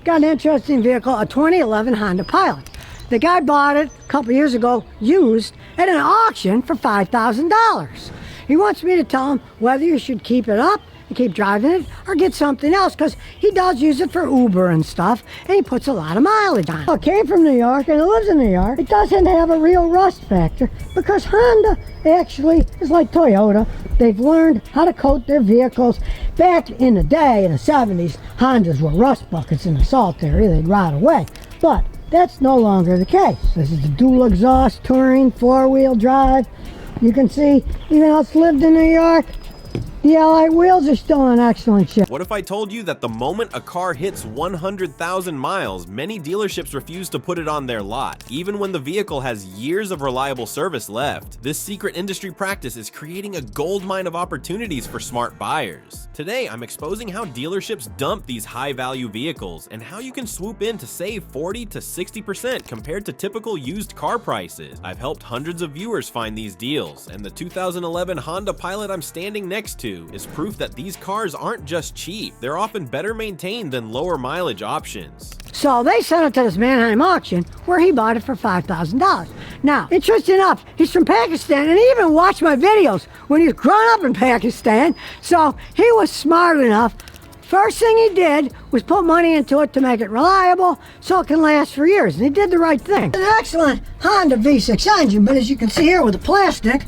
got an interesting vehicle, a 2011 Honda Pilot. The guy bought it a couple years ago, used, at an auction for $5,000. He wants me to tell him whether you should keep it up and keep driving it or get something else, because he does use it for Uber and stuff, and he puts a lot of mileage on it. It came from New York and it lives in New York. It doesn't have a real rust factor because Honda actually is like Toyota. They've learned how to coat their vehicles. Back in the day, in the 70s, Hondas were rust buckets in the salt area. They'd rot away. But that's no longer the case. This is the dual exhaust touring 4-wheel drive. You can see, even though it's lived in New York, the alloy wheels are still in excellent shape. What if I told you that the moment a car hits 100,000 miles, many dealerships refuse to put it on their lot, even when the vehicle has years of reliable service left? This secret industry practice is creating a goldmine of opportunities for smart buyers. Today, I'm exposing how dealerships dump these high-value vehicles and how you can swoop in to save 40 to 60% compared to typical used car prices. I've helped hundreds of viewers find these deals, and the 2011 Honda Pilot I'm standing next to is proof that these cars aren't just cheap, they're often better maintained than lower mileage options. So they sent it to this Mannheim auction where he bought it for $5,000. Now, interesting enough, he's from Pakistan and he even watched my videos when he was growing up in Pakistan, so he was smart enough. First thing he did was put money into it to make it reliable so it can last for years, and he did the right thing. It's an excellent Honda V6 engine, but as you can see here with the plastic,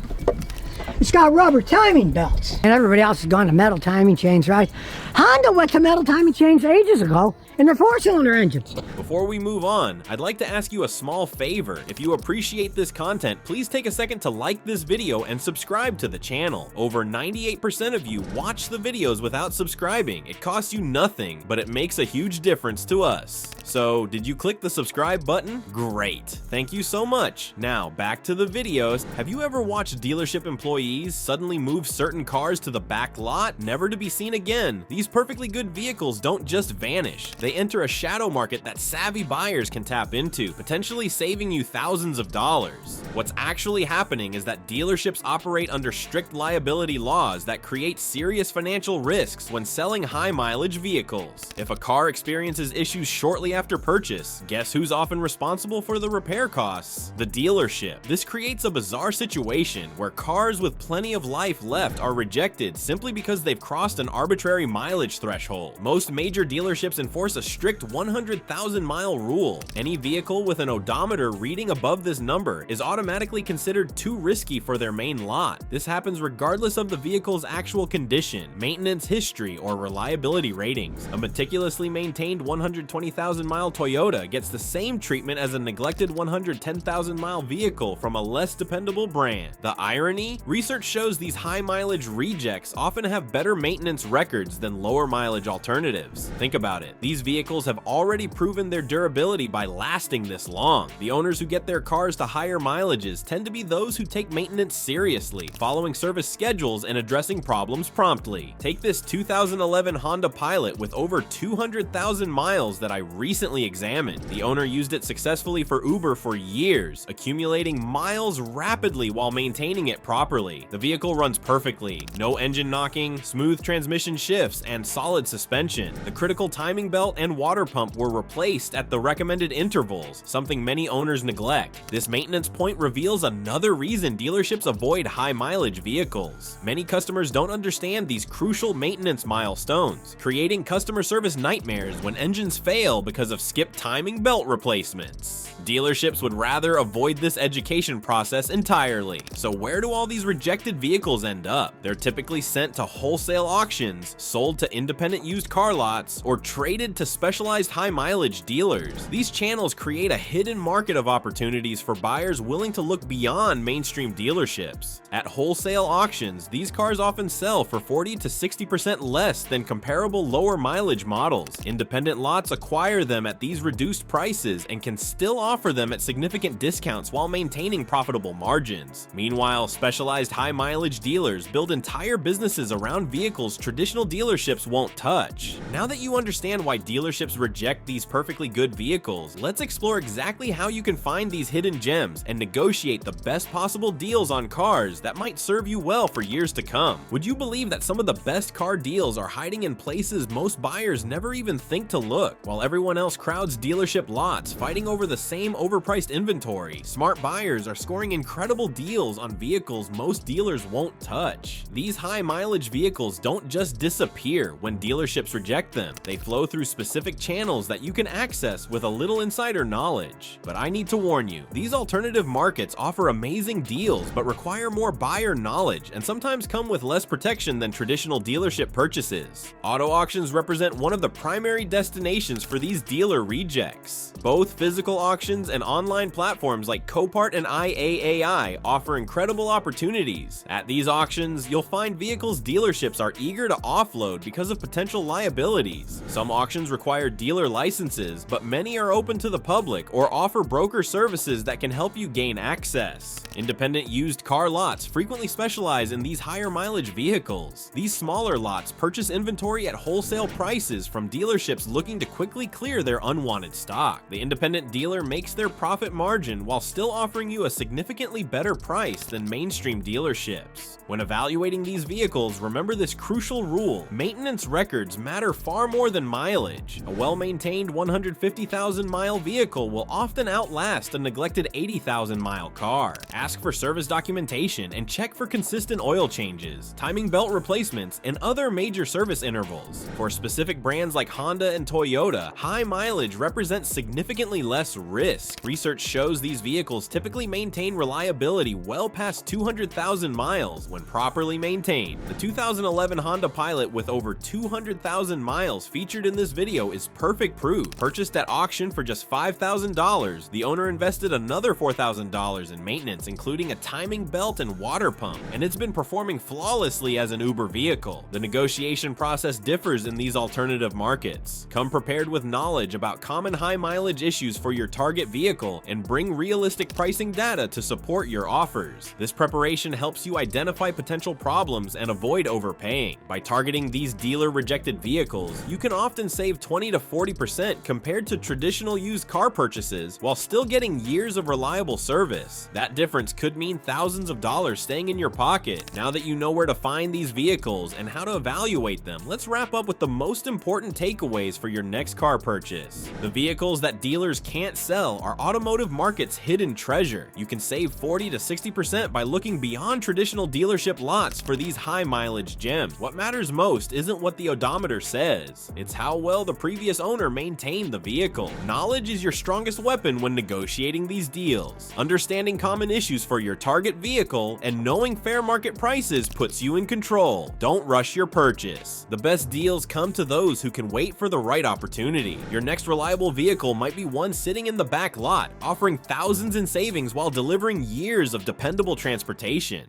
it's got rubber timing belts. And everybody else has gone to metal timing chains, right? Honda went to metal timing chains ages ago in their 4-cylinder engines. Before we move on, I'd like to ask you a small favor. If you appreciate this content, please take a second to like this video and subscribe to the channel. Over 98% of you watch the videos without subscribing. It costs you nothing, but it makes a huge difference to us. So, did you click the subscribe button? Great. Thank you so much. Now, back to the videos. Have you ever watched dealership employees suddenly move certain cars to the back lot, never to be seen again? These perfectly good vehicles don't just vanish. They enter a shadow market that savvy buyers can tap into, potentially saving you thousands of dollars. What's actually happening is that dealerships operate under strict liability laws that create serious financial risks when selling high-mileage vehicles. If a car experiences issues shortly after purchase, guess who's often responsible for the repair costs? The dealership. This creates a bizarre situation where cars with plenty of life left are rejected simply because they've crossed an arbitrary mileage threshold. Most major dealerships enforce a strict 100,000-mile rule. Any vehicle with an odometer reading above this number is automatically considered too risky for their main lot. This happens regardless of the vehicle's actual condition, maintenance history, or reliability ratings. A meticulously maintained 120,000-mile Toyota gets the same treatment as a neglected 110,000-mile vehicle from a less dependable brand. The irony? Research shows these high-mileage rejects often have better maintenance records than lower mileage alternatives. Think about it. These vehicles have already proven their durability by lasting this long. The owners who get their cars to higher mileages tend to be those who take maintenance seriously, following service schedules and addressing problems promptly. Take this 2011 Honda Pilot with over 200,000 miles that I recently examined. The owner used it successfully for Uber for years, accumulating miles rapidly while maintaining it properly. The vehicle runs perfectly, no engine knocking, smooth transmission shifts, and solid suspension. The critical timing belt and water pump were replaced at the recommended intervals, something many owners neglect. This maintenance point reveals another reason dealerships avoid high-mileage vehicles. Many customers don't understand these crucial maintenance milestones, creating customer service nightmares when engines fail because of skipped timing belt replacements. Dealerships would rather avoid this education process entirely. So where do all these rejected vehicles end up? They're typically sent to wholesale auctions, sold to independent used car lots, or traded to specialized high-mileage dealers. These channels create a hidden market of opportunities for buyers willing to look beyond mainstream dealerships. At wholesale auctions, these cars often sell for 40 to 60% less than comparable lower mileage models. Independent lots acquire them at these reduced prices and can still offer them at significant discounts while maintaining profitable margins. Meanwhile, specialized high-mileage dealers build entire businesses around vehicles traditional dealerships won't touch. Now that you understand why dealerships reject these perfectly good vehicles, let's explore exactly how you can find these hidden gems and negotiate the best possible deals on cars that might serve you well for years to come. Would you believe that some of the best car deals are hiding in places most buyers never even think to look? While everyone else crowds dealership lots, fighting over the same overpriced inventory, smart buyers are scoring incredible deals on vehicles most dealers won't touch. These high mileage vehicles don't just disappear when dealerships reject them. They flow through specific channels that you can access with a little insider knowledge. But I need to warn you, these alternative markets offer amazing deals but require more buyer knowledge and sometimes come with less protection than traditional dealership purchases. Auto auctions represent one of the primary destinations for these dealer rejects. Both physical auctions and online platforms like Copart and IAAI offer incredible opportunities. At these auctions, you'll find vehicles dealerships are eager to offload because of potential liabilities. Some auctions require dealer licenses, but many are open to the public or offer broker services that can help you gain access. Independent used car lots frequently specialize in these higher mileage vehicles. These smaller lots purchase inventory at wholesale prices from dealerships looking to quickly clear their unwanted stock. The independent dealer makes their profit margin while still offering you a significantly better price than mainstream dealerships. When evaluating these vehicles, remember this crucial rule: maintenance records matter far more than mileage. A well-maintained 150,000-mile vehicle will often outlast a neglected 80,000-mile car. Ask for service documentation and check for consistent oil changes, timing belt replacements, and other major service intervals. For specific brands like Honda and Toyota, high mileage represents significantly less risk. Research shows these vehicles typically maintain reliability well past 200,000 miles when properly maintained. The 2011 Honda Pilot with over 200,000 miles featured in this video is perfect proof. Purchased at auction for just $5,000, the owner invested another $4,000 in maintenance, including a timing belt and water pump, and it's been performing flawlessly as an Uber vehicle. The negotiation process differs in these alternative markets. Come prepared with knowledge about common high mileage issues for your target vehicle and bring realistic pricing data to support your offers. This preparation helps you identify potential problems and avoid overpaying. By targeting these dealer-rejected vehicles, you can often save 20 to 40% compared to traditional used car purchases while still getting years of reliable service. That difference could mean thousands of dollars staying in your pocket. Now that you know where to find these vehicles and how to evaluate them, let's wrap up with the most important takeaways for your next car purchase. The vehicles that dealers can't sell are automotive market's hidden treasure. You can save 40 to 60% by looking beyond traditional dealership lots for these high mileage gems. What matters most isn't what the odometer says, it's how well the previous owner maintained the vehicle. Knowledge is your strongest weapon when negotiating these deals. Understanding common issues for your target vehicle and knowing fair market prices puts you in control. Don't rush your purchase. The best deals come to those who can wait for the right opportunity. Your next reliable vehicle might be one sitting in the back lot, offering thousands in savings while delivering years of dependable transportation.